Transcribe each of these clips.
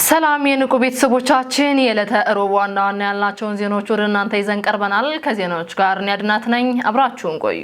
ሰላም የንቁ ቤተሰቦቻችን የዕለተ ሮብ ዋና ዋና ያልናቸውን ዜናዎች ወደ እናንተ ይዘን ቀርበናል። ከዜናዎች ጋር ኒያድናት ነኝ። አብራችሁን ቆዩ።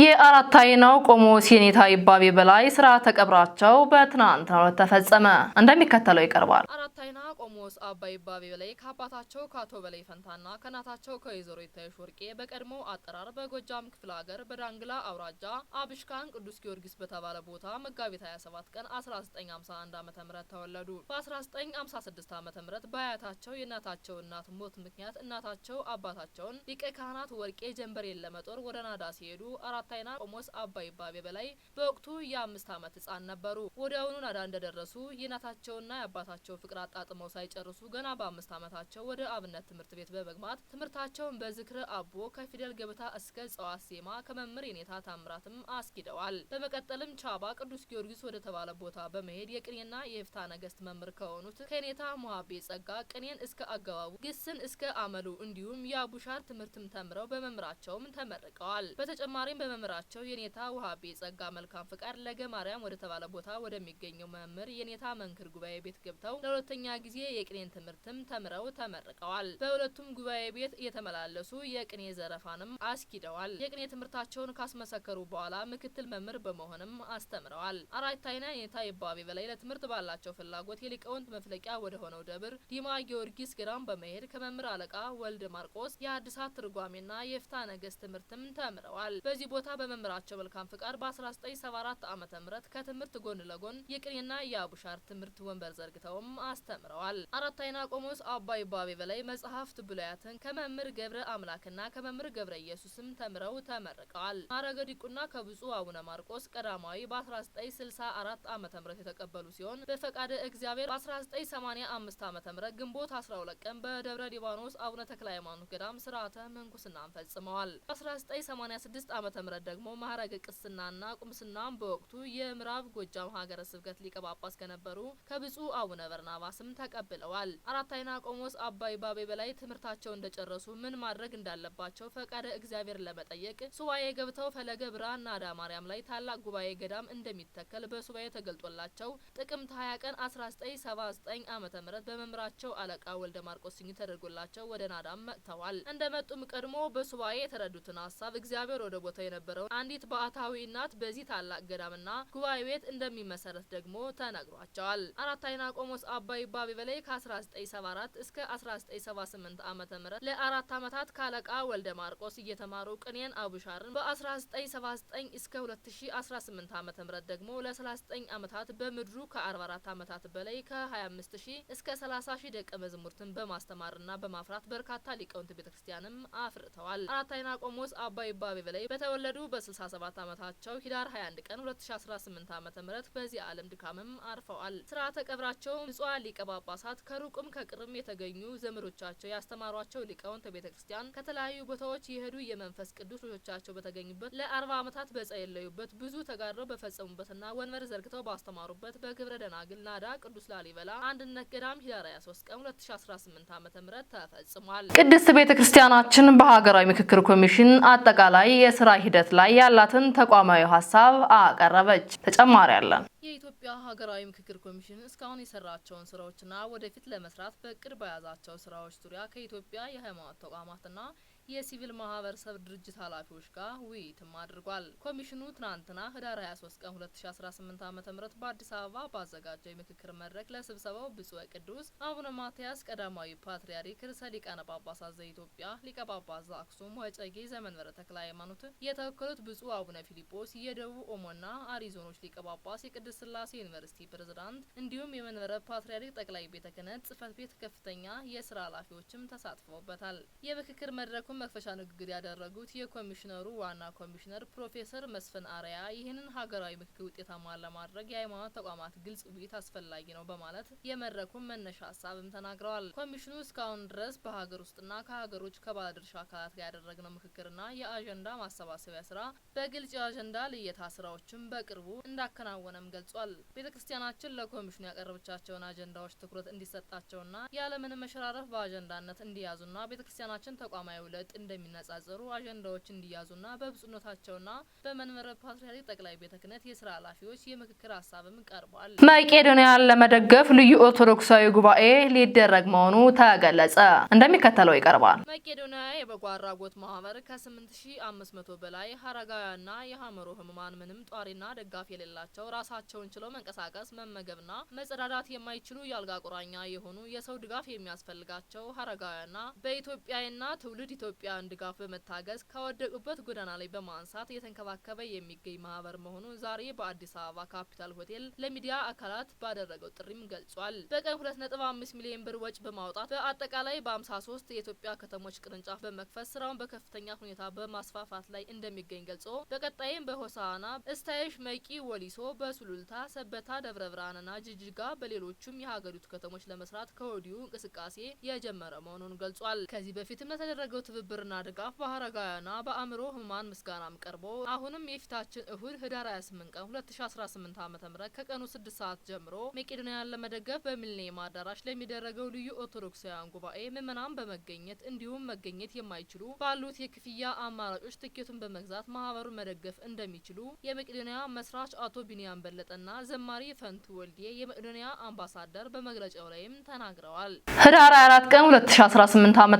የአራት አይናው ቆሞስ የኔታ ይባቤ በላይ ሥርዓተ ቀብራቸው በትናንትናው ዕለት ተፈጸመ። እንደሚከተለው ይቀርባል። አራት አይና ቆሞስ አባ ይባቤ በላይ ከአባታቸው ከአቶ በላይ ፈንታና ከእናታቸው ከወይዘሮ ይታየሽ ወርቄ በቀድሞ አጠራር በጎጃም ክፍለ ሀገር በዳንግላ አውራጃ አብሽካን ቅዱስ ጊዮርጊስ በተባለ ቦታ መጋቢት 27 ቀን 1951 ዓ.ም ተወለዱ። በ1956 ዓ.ም በአያታቸው የእናታቸው እናት ሞት ምክንያት እናታቸው አባታቸውን ሊቀ ካህናት ወርቄ ጀንበሬን ለመጦር ወደ ናዳ ሲሄዱ አራት አይና ቆሞስ አባ ይባቤ በላይ በወቅቱ የ5 ዓመት ሕፃን ነበሩ። ወዲያውኑ ናዳ እንደደረሱ የእናታቸውና የአባታቸው ፍቅር አጣጥመው ሳይጨርሱ ገና በ5 ዓመታቸው ወደ አብነት ትምህርት ቤት በመግባት ትምህርታቸውን በዝክረ አቦ ከፊደል ገበታ እስከ ጸዋት ዜማ ከመምህር የኔታ ታምራትም አስኪደዋል። በመቀጠልም ቻባ ቅዱስ ጊዮርጊስ ወደ ተባለ ቦታ በመሄድ የቅኔና የፍታ ነገስት መምህር ከሆኑት ከኔታ ሙሀቤ ጸጋ ቅኔን እስከ አገባቡ ግስን እስከ አመሉ እንዲሁም የአቡሻር ትምህርትም ተምረው በመምህራቸውም ተመርቀዋል። በተጨማሪም በመምህራቸው የኔታ ውሀቤ ጸጋ መልካም ፍቃድ ለገ ማርያም ወደ ተባለ ቦታ ወደሚገኘው መምህር የኔታ መንክር ጉባኤ ቤት ገብተው ለሁለተኛ ጊዜ የቅኔን ትምህርትም ተምረው ተመርቀዋል። በሁለቱም ጉባኤ ቤት እየተመላለሱ የቅኔ ዘረፋንም አስኪደዋል። የቅኔ ትምህርታቸውን ካስመሰከሩ በኋላ ምክትል መምህር በመሆንም አስተምረዋል። አራት አይና የኔታ ይባቤ በላይ ለትምህርት ባላቸው ፍላጎት የሊቃውንት መፍለቂያ ወደ ሆነው ደብር ዲማ ጊዮርጊስ ገዳም በመሄድ ከመምህር አለቃ ወልደ ማርቆስ የሐዲሳት ትርጓሜና የፍታ ነገስት ትምህርትም ተምረዋል። በዚህ ቦታ በመምህራቸው መልካም ፍቃድ በ1974 ዓመተ ምህረት ከትምህርት ጎን ለጎን የቅኔና የአቡሻር ትምህርት ወንበር ዘርግተውም አስተምረዋል። አራት አይና ቆሞስ አባ ይባቤ በላይ መጽሐፍት ብሉያትን ከመምህር ገብረ አምላክና ከመምህር ገብረ ኢየሱስም ተምረው ተመርቀዋል። ማዕረገ ዲቁና ከብፁዕ አቡነ ማርቆስ ቀዳማዊ በ1964 ዓመተ ምህረት የተቀበሉ ሲሆን በፈቃደ እግዚአብሔር በ1985 ዓመተ ምህረት ግንቦት 12 ቀን በደብረ ሊባኖስ አቡነ ተክለ ሃይማኖት ገዳም ሥርዓተ ምንኩስናን ፈጽመዋል። በ1986 ዓመተ ምህረት ደግሞ ማዕረገ ቅስናና ቁምስናን በወቅቱ የምዕራብ ጎጃም ሀገረ ስብከት ሊቀ ጳጳስ ከነበሩ ከብፁዕ አቡነ በርናባስም ተቀብለዋል። አራት አይና ቆሞስ አባ ይባቤ በላይ ትምህርታቸው እንደጨረሱ ምን ማድረግ እንዳለባቸው ፈቃደ እግዚአብሔር ለመጠየቅ ሱባኤ ገብተው ፈለገ ብርሃን ናዳ ማርያም ላይ ታላቅ ጉባኤ ገዳም እንደሚተከል በሱባኤ ተገልጦላቸው ጥቅምት 20 ቀን 1979 ዓመተ ምህረት በመምህራቸው አለቃ ወልደ ማርቆስ ሲኝ ተደርጎላቸው ወደ ናዳም መጥተዋል። እንደመጡም ቀድሞ በሱባኤ የተረዱትን ሀሳብ እግዚአብሔር ወደ ቦታው የነበረው አንዲት በአታዊ እናት በዚህ ታላቅ ገዳምና ጉባኤ ቤት እንደሚመሰረት ደግሞ ተነግሯቸዋል። አራት አይና ቆሞስ አባ ይባቤ በላይ ከ1974 እስከ 1978 ዓመተ ምህረት ለ4 ዓመታት ካለቃ ወልደ ማርቆስ እየተማሩ ቅኔን አቡሻርን በ1979 እስከ 2018 ዓመተ ምህረት ደግሞ ለ39 ዓመታት በምድሩ ከ44 ዓመታት በላይ ከ25000 እስከ 30000 ደቀ መዛሙርትን በማስተማርና በማፍራት በርካታ ሊቃውንት ቤተክርስቲያንም አፍርተዋል። አራት አይና ቆሞስ አባ ይባቤ በላይ በተወለዱ በ67 ዓመታቸው ሂዳር 21 ቀን 2018 ዓመተ ምህረት በዚህ ዓለም ድካምም አርፈዋል። ሥርዓተ ቀብራቸው ብፁዓን ሊቀ ጳጳሳት ከሩቅም ከቅርም የተገኙ ዘመዶቻቸው ያስተማሯቸው ሊቃውንት ቤተክርስቲያን ከተለያዩ ቦታዎች የሄዱ የመንፈስ ቅዱስ ልጆቻቸው በተገኙበት ለ40 ዓመታት በጸለዩበት ብዙ ተጋድለው በፈጸሙበትና ወንበር ዘርግተው ባስተማሩበት በግብረ ደናግል ናዳ ቅዱስ ላሊበላ አንድነት ገዳም ሂዳር 23 ቀን 2018 ዓመተ ምህረት ተፈጽሟል። ቅድስት ቤተክርስቲያናችን በሀገራዊ ምክክር ኮሚሽን አጠቃላይ የስራ ሂደት ላይ ያላትን ተቋማዊ ሀሳብ አቀረበች። ተጨማሪ አለን። የኢትዮጵያ ሀገራዊ ምክክር ኮሚሽን እስካሁን የሰራቸውን ስራዎችና ወደፊት ለመስራት በእቅድ በያዛቸው ስራዎች ዙሪያ ከኢትዮጵያ የሃይማኖት ተቋማትና የሲቪል ማህበረሰብ ድርጅት ኃላፊዎች ጋር ውይይትም አድርጓል። ኮሚሽኑ ትናንትና ህዳር 23 ቀን 2018 ዓ.ም በአዲስ አበባ ባዘጋጀው የምክክር መድረክ ለስብሰባው ብፁዕ ቅዱስ አቡነ ማትያስ ቀዳማዊ ፓትርያርክ ርዕሰ ሊቃነ ጳጳሳት ዘኢትዮጵያ ሊቀ ጳጳስ ዘአክሱም ወዕጨጌ ዘመንበረ ተክለ ሃይማኖት የተወከሉት ብፁዕ አቡነ ፊልጶስ የደቡብ ኦሞና አሪ ዞኖች ሊቀ ጳጳስ የቅድስት ሥላሴ ዩኒቨርሲቲ ፕሬዝዳንት እንዲሁም የመንበረ ፓትርያርክ ጠቅላይ ቤተ ክህነት ጽሕፈት ቤት ከፍተኛ የስራ ኃላፊዎችም ተሳትፈውበታል። የምክክር መድረኩ መክፈቻ ንግግር ያደረጉት የኮሚሽነሩ ዋና ኮሚሽነር ፕሮፌሰር መስፍን አርአያ ይህንን ሀገራዊ ምክክር ውጤታማ ለማድረግ የሃይማኖት ተቋማት ግልጽ ውይይት አስፈላጊ ነው በማለት የመድረኩን መነሻ ሀሳብም ተናግረዋል። ኮሚሽኑ እስካሁን ድረስ በሀገር ውስጥና ከሀገሮች ከባለድርሻ አካላት ጋር ያደረግነው ምክክርና የአጀንዳ ማሰባሰቢያ ስራ በግልጽ የአጀንዳ ልየታ ስራዎችን በቅርቡ እንዳከናወነም ገልጿል። ቤተክርስቲያናችን ለኮሚሽኑ ያቀረበቻቸውን አጀንዳዎች ትኩረት እንዲሰጣቸውና ያለምንም መሸራረፍ በአጀንዳነት እንዲያዙና ቤተክርስቲያናችን ተቋማዊ ይበልጥ እንደሚነጻጸሩ አጀንዳዎች እንዲያዙና በብፁዕነታቸውና በመንበረ ፓትርያርክ ጠቅላይ ቤተ ክህነት የሥራ ኃላፊዎች የምክክር ሐሳብም ቀርቧል። መቄዶንያን ለመደገፍ ልዩ ኦርቶዶክሳዊ ጉባኤ ሊደረግ መሆኑ ተገለጸ። እንደሚከተለው ይቀርባል። መቄዶንያ የበጎ አድራጎት ማህበር ከ8500 በላይ ሀረጋውያንና የሐመሮ ህሙማን ምንም ጧሪና ደጋፊ የሌላቸው ራሳቸውን ችለው መንቀሳቀስ መመገብና መጸዳዳት የማይችሉ ያልጋ ቁራኛ የሆኑ የሰው ድጋፍ የሚያስፈልጋቸው ሀረጋውያንና በኢትዮጵያና ትውልድ ኢትዮጵያን ድጋፍ በመታገዝ ከወደቁበት ጎዳና ላይ በማንሳት የተንከባከበ የሚገኝ ማህበር መሆኑ ዛሬ በአዲስ አበባ ካፒታል ሆቴል ለሚዲያ አካላት ባደረገው ጥሪም ገልጿል። በቀን 2.5 ሚሊዮን ብር ወጪ በማውጣት በአጠቃላይ በ53 የኢትዮጵያ ከተሞች ቅርንጫፍ በመክፈት ስራውን በከፍተኛ ሁኔታ በማስፋፋት ላይ እንደሚገኝ ገልጾ በቀጣይም በሆሳና፣ እስታይሽ፣ መቂ፣ ወሊሶ፣ በሱሉልታ፣ ሰበታ፣ ደብረ ብርሃንና ጅጅጋ በሌሎችም የሀገሪቱ ከተሞች ለመስራት ከወዲሁ እንቅስቃሴ የጀመረ መሆኑን ገልጿል። ከዚህ በፊትም ለተደረገው ትብብርና ድጋፍ በሀረጋውያንና በአእምሮ ህሙማን ምስጋናም ቀርቦ አሁንም የፊታችን እሁድ ህዳር 28 ቀን 2018 ዓ.ም ከቀኑ 6 ሰዓት ጀምሮ መቄዶንያን ለመደገፍ በሚሊኒየም አዳራሽ ለሚደረገው ልዩ ኦርቶዶክሳውያን ጉባኤ ምዕመናን በመገኘት እንዲሁም መገኘት የማይችሉ ባሉት የክፍያ አማራጮች ትኬቱን በመግዛት ማህበሩን መደገፍ እንደሚችሉ የመቄዶንያ መስራች አቶ ቢኒያም በለጠና ዘማሪ ፈንቱ ወልዴ የመቄዶንያ አምባሳደር በመግለጫው ላይም ተናግረዋል። ህዳር 24 ቀን 2018 ዓ.ም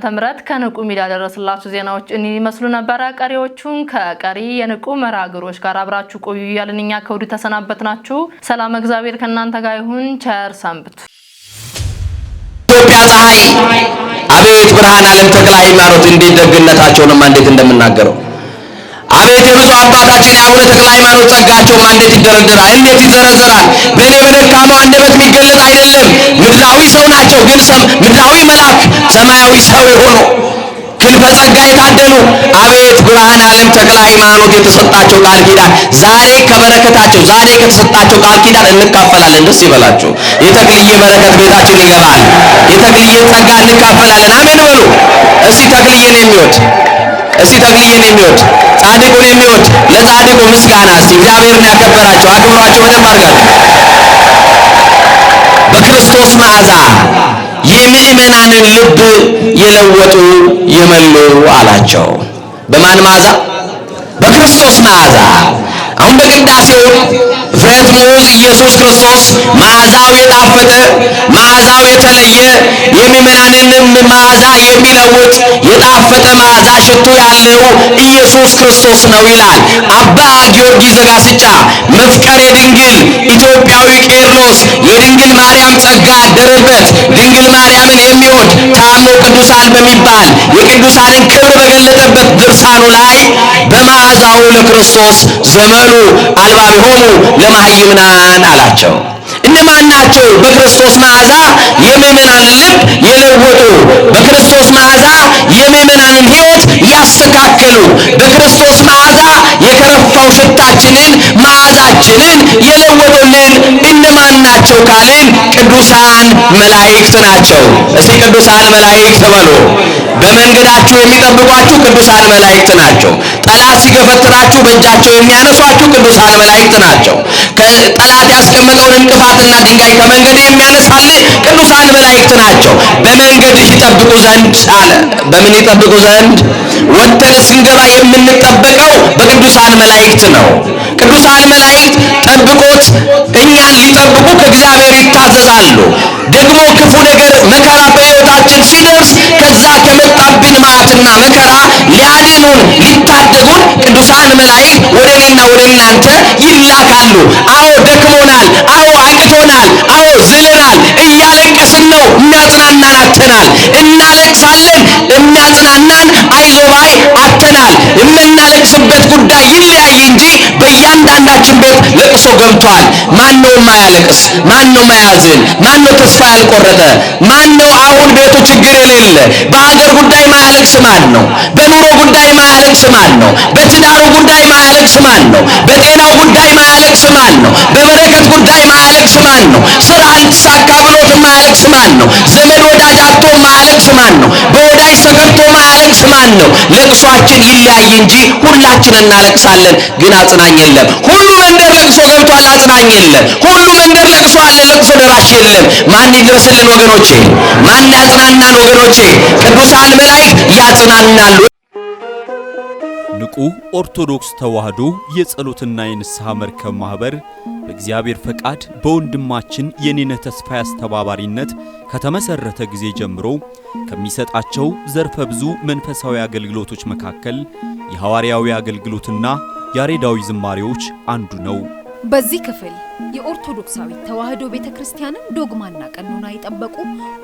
ከንቁ ሚዲያ ደረስላችሁ ዜናዎች እኒህ ይመስሉ ነበረ። ቀሪዎቹን ከቀሪ የንቁ መርሃ ግብሮች ጋር አብራችሁ ቆዩ እያልን እኛ ከወዲሁ ተሰናበትናችሁ። ሰላም እግዚአብሔር ከእናንተ ጋር ይሁን። ቸር ሰንብቱ። ኢትዮጵያ ፀሐይ አቤት ብርሃን ዓለም ተክለ ሃይማኖት እንዴት ደግነታቸውንማ እንዴት እንደምናገረው አቤት የብዙ አባታችን የአቡነ ተክለ ሃይማኖት ጸጋቸውማ እንዴት ይደረደራል፣ እንዴት ይዘረዘራል። በእኔ በደካማው አንደበት የሚገለጽ አይደለም። ምድራዊ ሰው ናቸው፣ ግን ምድራዊ መልአክ ሰማያዊ ሰው የሆኑ ክንፈ ጸጋ የታደሉ አቤት ብርሃን ዓለም ተክለ ሃይማኖት የተሰጣቸው ቃል ኪዳን ዛሬ ከበረከታቸው ዛሬ ከተሰጣቸው ቃል ኪዳን እንካፈላለን። ደስ ይበላችሁ። የተክልዬ በረከት ቤታችን ይገባል። የተክልዬ ጸጋ እንካፈላለን። አሜን በሉ። እስቲ ተክልዬን የሚወድ እስቲ ተክልዬን የሚወድ ጻድቁን የሚወድ ለጻድቁ ምስጋና። እስቲ እግዚአብሔርን ያከበራቸው አክብሯቸው በደንብ አድርጋችሁ በክርስቶስ መዓዛ የምእመናንን ልብ የለወጡ የመሉ አላቸው። በማን መዓዛ? በክርስቶስ መዓዛ። አሁን በቅዳሴው ፍሬት ሙዝ ኢየሱስ ክርስቶስ መዓዛው የጣፈጠ መዓዛው የተለየ የምእመናንንም መዓዛ የሚለውጥ የጣፈጠ መዓዛ ሽቱ ያለው ኢየሱስ ክርስቶስ ነው ይላል አባ ጊዮርጊስ ዘጋስጫ መፍቀሬ ድንግል ኢትዮጵያዊ ቄርሎስ የድንግል ማርያም ጸጋ ያደረበት ድንግል ማርያምን የሚወድ ታሞ ቅዱሳን በሚባል የቅዱሳንን ክብር በገለጠበት ድርሳኑ ላይ በመዓዛው ለክርስቶስ ዘመኑ አልባቢሆሙ ለማህይምናን አላቸው። እነማን ናቸው? በክርስቶስ መዓዛ የምእመናን ልብ የለወጡ፣ በክርስቶስ መዓዛ የምእመናንን ሕይወት ያስተካከሉ፣ በክርስቶስ መዓዛ የከረፋው ሽታችንን መዓዛችንን የለወጡልን እነማን ናቸው ካልን ቅዱሳን መላእክት ናቸው። እስቲ ቅዱሳን መላእክት በሉ። በመንገዳችሁ የሚጠብቋችሁ ቅዱሳን መላእክት ናቸው። ጠላት ሲገፈትራችሁ በእጃቸው የሚያነሷችሁ ቅዱሳን መላእክት ናቸው። ጠላት ያስቀመጠውን እንቅፋትና ድንጋይ ከመንገድ የሚያነሳልህ ቅዱሳን መላእክት ናቸው። በመንገድህ ይጠብቁ ዘንድ አለ። በምን ይጠብቁ ዘንድ? ወጥተን ስንገባ የምንጠበቀው በቅዱሳን መላእክት ነው። ቅዱሳን መላእክት ጠብቆት እኛን ሊጠብቁ ከእግዚአብሔር ይታዘዛሉ። ደግሞ ክፉ ነገር መከራ በሕይወታችን ሲደርስ ከዛ ከመጣብን መዓትና መከራ ሊያድኑን ሊታደጉን ቅዱሳን መላእክት ወደ እኔና ወደ እናንተ ይላካሉ። አዎ ደክሞናል፣ አዎ አቅቶናል፣ አዎ ዝለናል፣ እያለቀስን ነው፣ የሚያጽናናን አጥተናል። እናለቅሳለን፣ የሚያጽናናን አይዞባይ አጥተናል። የምናለቅስበት ጉዳይ ይለያይ እንጂ በእያንዳንዳችን ቤት ለቅሶ ገብቷል። ማን ነው የማያለቅስ? ማን ነው የማያዝን? ማን ነው ተስፋ ያልቆረጠ? ማን ነው አሁን ቤቱ ችግር የሌለ? በሀገር ጉዳይ ማያለቅስ ማን ነው? በኑሮ ጉዳይ ማያለቅስ ማን ነው? በትዳሩ ጉዳይ ማያለቅስ ማን ነው? በጤናው ጉዳይ ማያለቅስ ማን ነው? በበረከት ጉዳይ ማያለቅስ ማን ነው? ስራ አልተሳካ ብሎት ማያለቅስ ማን ነው? ዘመድ ወዳጅ አጥቶ ማያለቅስ ማን ነው? በወዳጅ ተከፍቶ ማያለቅስ ማን ነው? ለቅሷችን ይለያይ እንጂ ሁላችን እናለቅሳለን፣ ግን አጽናኝ የለም። ሁሉ መንደር ለቅሶ ገብቷል፣ አጽናኝ የለም። ሁሉ መንደር ለቅሶ አለ፣ ለቅሶ ደራሽ የለም። ማን ይድረስልን ወገኖቼ? ማን ያጽናናን ወገኖቼ? ቅዱሳን መላእክት ያጽናናሉ። ንቁ ኦርቶዶክስ ተዋህዶ የጸሎትና የንስሐ መርከብ ማህበር በእግዚአብሔር ፈቃድ በወንድማችን የኔነ ተስፋዬ አስተባባሪነት ከተመሰረተ ጊዜ ጀምሮ ከሚሰጣቸው ዘርፈ ብዙ መንፈሳዊ አገልግሎቶች መካከል የሐዋርያዊ አገልግሎትና ያሬዳዊ ዝማሬዎች አንዱ ነው። በዚህ ክፍል የኦርቶዶክሳዊ ተዋህዶ ቤተክርስቲያንን ዶግማና ቀኖና የጠበቁ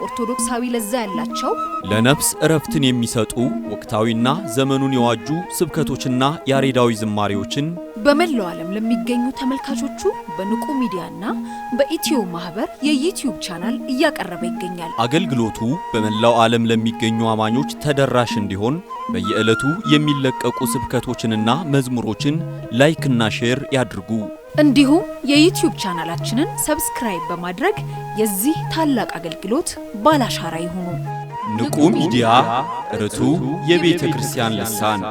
ኦርቶዶክሳዊ ለዛ ያላቸው ለነፍስ እረፍትን የሚሰጡ ወቅታዊና ዘመኑን የዋጁ ስብከቶችና ያሬዳዊ ዝማሬዎችን በመላው ዓለም ለሚገኙ ተመልካቾቹ በንቁ ሚዲያና በኢትዮ ማህበር የዩቲዩብ ቻናል እያቀረበ ይገኛል። አገልግሎቱ በመላው ዓለም ለሚገኙ አማኞች ተደራሽ እንዲሆን በየዕለቱ የሚለቀቁ ስብከቶችንና መዝሙሮችን ላይክና ሼር ያድርጉ። እንዲሁም የዩቲዩብ ቻናላችንን ሰብስክራይብ በማድረግ የዚህ ታላቅ አገልግሎት ባላሻራ ይሁኑ። ንቁ ሚዲያ ርቱ የቤተ ክርስቲያን ልሳን